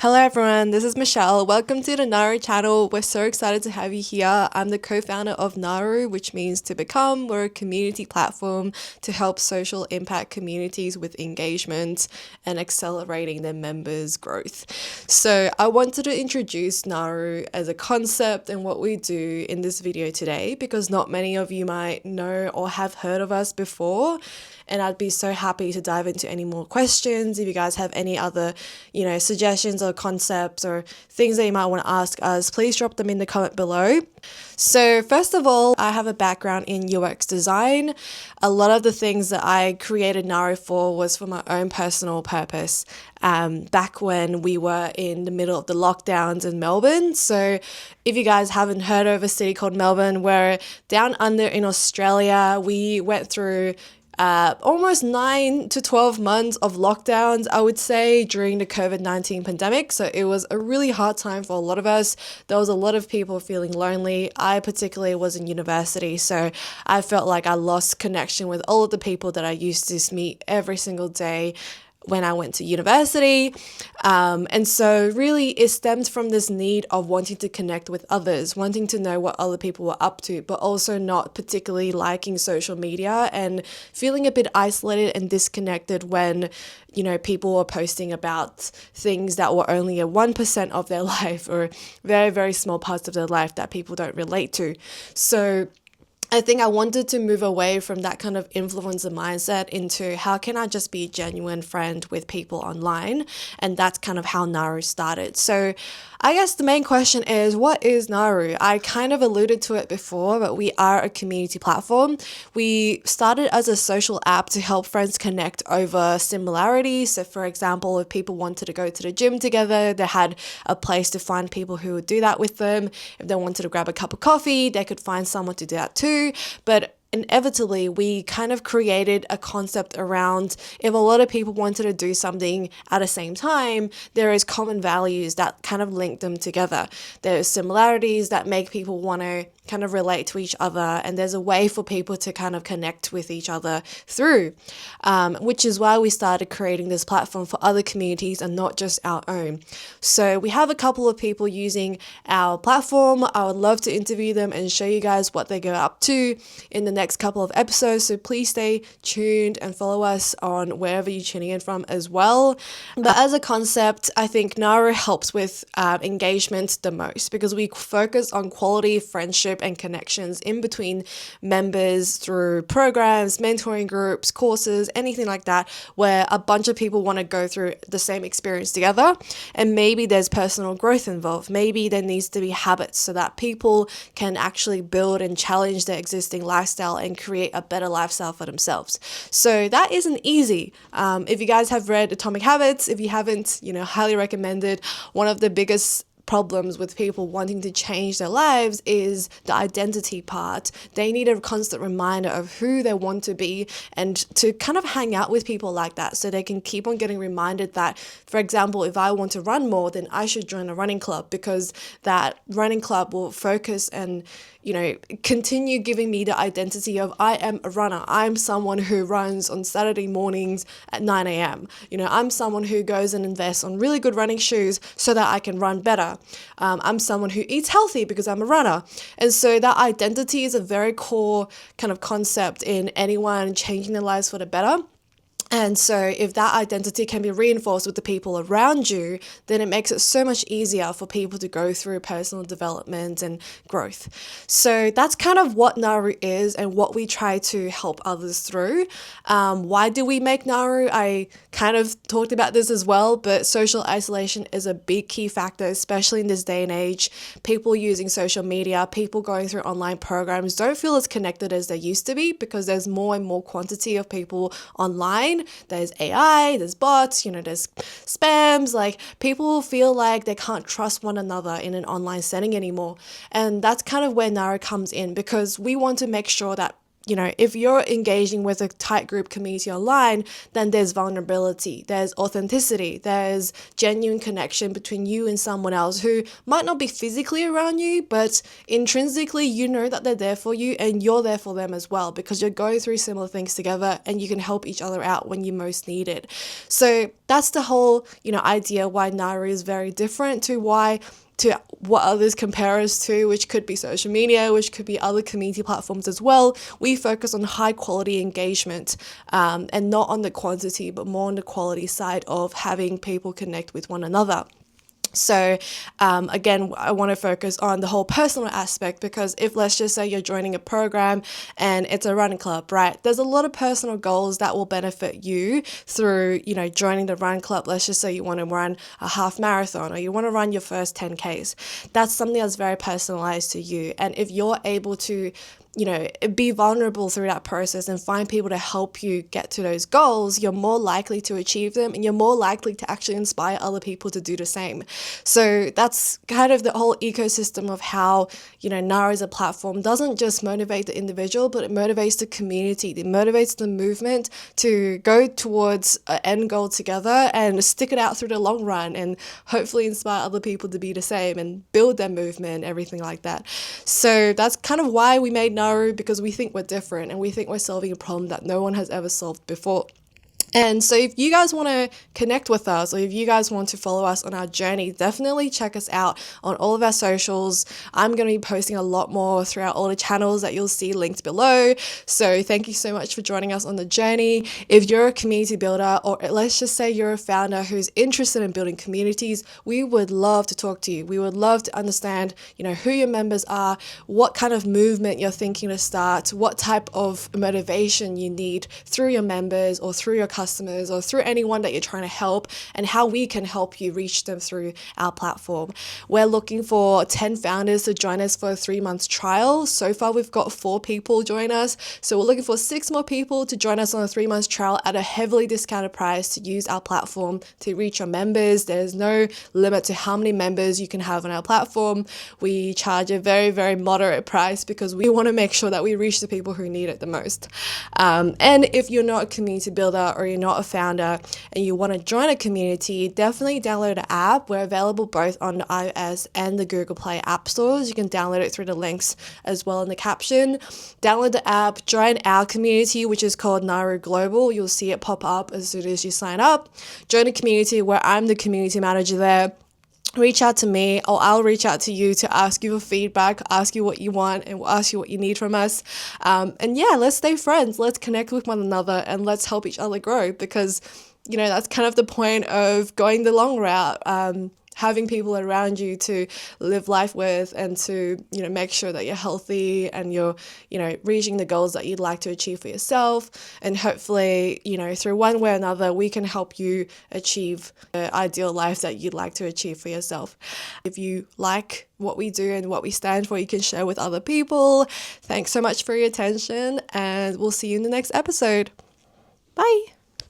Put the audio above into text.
Hello everyone, this is Michelle. Welcome to the Naru channel. We're so excited to have you here. I'm the co-founder of Naru, which means to become. We're a community platform to help social impact communities with engagement and accelerating their members' growth. So I wanted to introduce Naru as a concept and what we do in this video today because not many of you might know or have heard of us before. And I'd be so happy to dive into any more questions. If you guys have any other, suggestions or concepts or things that you might want to ask us, please drop them in the comment below. So first of all, I have a background in UX design. A lot of the things that I created Naru for was for my own personal purpose. Back when we were in the middle of the lockdowns in Melbourne. So if you guys haven't heard of a city called Melbourne, we're down under in Australia. We went through almost 9 to 12 months of lockdowns, I would say, during the COVID-19 pandemic. So it was a really hard time for a lot of us. There was a lot of people feeling lonely. I particularly was in university, so I felt like I lost connection with all of the people that I used to meet every single day when I went to university. And so really it stemmed from this need of wanting to connect with others, wanting to know what other people were up to, but also not particularly liking social media and feeling a bit isolated and disconnected when, people were posting about things that were only a 1% of their life or very, very small parts of their life that people don't relate to. So I think I wanted to move away from that kind of influencer mindset into how can I just be a genuine friend with people online? And that's kind of how Naru started. So I guess the main question is, what is Naru? I kind of alluded to it before, but we are a community platform. We started as a social app to help friends connect over similarities. So for example, if people wanted to go to the gym together, they had a place to find people who would do that with them. If they wanted to grab a cup of coffee, they could find someone to do that too. But inevitably, we kind of created a concept around if a lot of people wanted to do something at the same time, there is common values that kind of link them together. There's similarities that make people want to kind of relate to each other, and there's a way for people to kind of connect with each other through, which is why we started creating this platform for other communities and not just our own. So we have a couple of people using our platform. I would love to interview them and show you guys what they go up to in the next couple of episodes. So please stay tuned and follow us on wherever you're tuning in from as well. But as a concept, I think Naru helps with engagement the most because we focus on quality, friendship, and connections in between members through programs, mentoring groups, courses, anything like that, where a bunch of people want to go through the same experience together. And maybe there's personal growth involved. Maybe there needs to be habits so that people can actually build and challenge their existing lifestyle and create a better lifestyle for themselves. So that isn't easy. If you guys have read Atomic Habits, if you haven't, highly recommended. One of the biggest problems with people wanting to change their lives is the identity part. They need a constant reminder of who they want to be and to kind of hang out with people like that so they can keep on getting reminded that, for example, if I want to run more, then I should join a running club because that running club will focus and continue giving me the identity of I am a runner. I'm someone who runs on Saturday mornings at 9 a.m. I'm someone who goes and invests on really good running shoes so that I can run better. I'm someone who eats healthy because I'm a runner. And so that identity is a very core kind of concept in anyone changing their lives for the better. And so if that identity can be reinforced with the people around you, then it makes it so much easier for people to go through personal development and growth. So that's kind of what Naru is and what we try to help others through. Why do we make Naru? I kind of talked about this as well, but social isolation is a big key factor, especially in this day and age. People using social media, people going through online programs don't feel as connected as they used to be because there's more and more quantity of people online. There's AI, there's bots, there's spams. Like people feel like they can't trust one another in an online setting anymore. And that's kind of where Naru comes in because we want to make sure that if you're engaging with a tight group community online, then there's vulnerability, there's authenticity, there's genuine connection between you and someone else who might not be physically around you, but intrinsically you know that they're there for you and you're there for them as well, because you're going through similar things together and you can help each other out when you most need it. So that's the whole, idea why Naru is very different to what others compare us to, which could be social media, which could be other community platforms as well. We focus on high quality engagement, and not on the quantity, but more on the quality side of having people connect with one another. So again, I want to focus on the whole personal aspect, because if, let's just say, you're joining a program and it's a running club, right? There's a lot of personal goals that will benefit you through, joining the run club. Let's just say you want to run a half marathon or you want to run your first 10Ks. That's something that's very personalized to you. And if you're able to be vulnerable through that process and find people to help you get to those goals, you're more likely to achieve them and you're more likely to actually inspire other people to do the same. So that's kind of the whole ecosystem of how, Naru as a platform doesn't just motivate the individual, but it motivates the community. It motivates the movement to go towards an end goal together and stick it out through the long run and hopefully inspire other people to be the same and build their movement, everything like that. So that's kind of why we made Naru, because we think we're different and we think we're solving a problem that no one has ever solved before. And so if you guys want to connect with us, or if you guys want to follow us on our journey, definitely check us out on all of our socials. I'm going to be posting a lot more throughout all the channels that you'll see linked below. So thank you so much for joining us on the journey. If you're a community builder, or let's just say you're a founder who's interested in building communities, we would love to talk to you. We would love to understand, who your members are, what kind of movement you're thinking to start, what type of motivation you need through your members or through your customers or through anyone that you're trying to help, and how we can help you reach them through our platform. We're looking for 10 founders to join us for a 3-month trial. So far, we've got 4 people join us. So we're looking for 6 more people to join us on a 3-month trial at a heavily discounted price to use our platform to reach your members. There's no limit to how many members you can have on our platform. We charge a very, very moderate price because we want to make sure that we reach the people who need it the most. And if you're not a community builder or you're not a founder and you want to join a community, definitely download the app. We're available both on the iOS and the Google Play app stores. You can download it through the links as well in the caption. Download the app, join our community, which is called Naru Global. You'll see it pop up as soon as you sign up. Join a community where I'm the community manager there. Reach out to me, or I'll reach out to you to ask you for feedback, ask you what you want, and we'll ask you what you need from us. And yeah, let's stay friends. Let's connect with one another and let's help each other grow, because, that's kind of the point of going the long route. Having people around you to live life with and to, make sure that you're healthy and you're, reaching the goals that you'd like to achieve for yourself. And hopefully, through one way or another, we can help you achieve the ideal life that you'd like to achieve for yourself. If you like what we do and what we stand for, you can share with other people. Thanks so much for your attention, and we'll see you in the next episode. Bye.